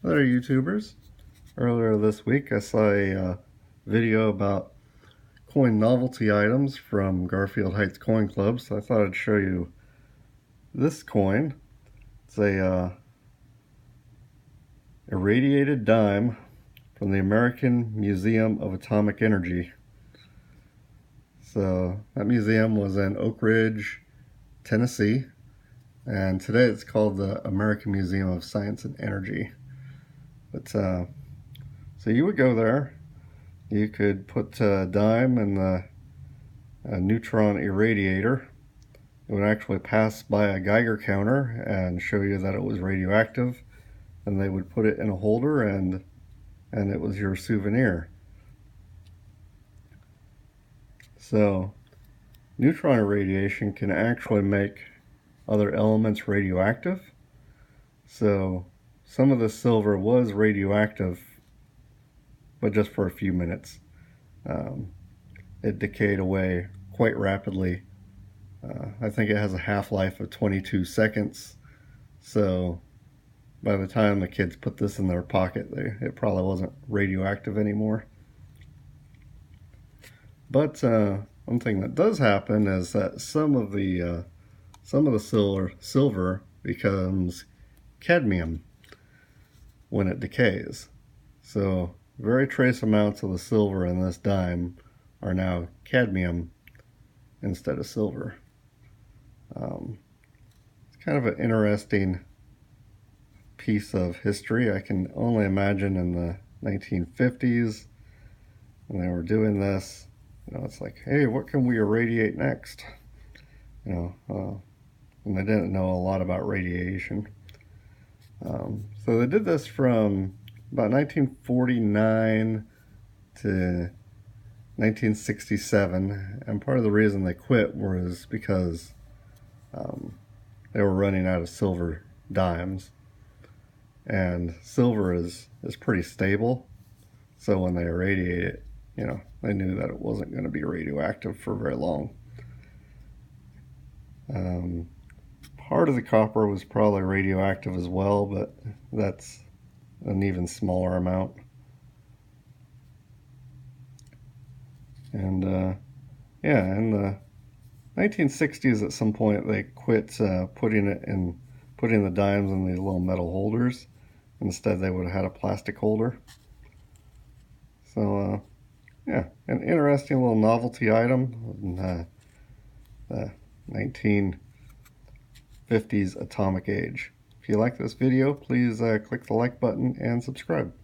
Hello YouTubers. Earlier this week I saw a video about coin novelty items from Garfield Heights Coin Club, so I thought I'd show you this coin. It's a irradiated dime from the American Museum of Atomic Energy. So that museum was in Oak Ridge, Tennessee, and today it's called the American Museum of Science and Energy. But so you would go there. You could put a dime in the Neutron irradiator. It would actually pass by a Geiger counter and show you that it was radioactive. And they would put it in a holder and it was your souvenir. So neutron irradiation can actually make other elements radioactive. So some of the silver was radioactive, but just for a few minutes. It decayed away quite rapidly. I think it has a half-life of 22 seconds. So by the time the kids put this in their pocket, it probably wasn't radioactive anymore. But one thing that does happen is that some of the silver becomes cadmium when it decays. So very trace amounts of the silver in this dime are now cadmium instead of silver. It's kind of an interesting piece of history. I can only imagine in the 1950s when they were doing this, it's like, hey, what can we irradiate next? And they didn't know a lot about radiation. So they did this from about 1949 to 1967, and part of the reason they quit was because they were running out of silver dimes, and silver is pretty stable, so when they irradiate it, they knew that it wasn't going to be radioactive for very long. Part of the copper was probably radioactive as well, but that's an even smaller amount. And in the 1960s, at some point, they quit putting the dimes in these little metal holders. Instead, they would have had a plastic holder. So, an interesting little novelty item in the 1950s atomic age. If you like this video, please click the like button and subscribe.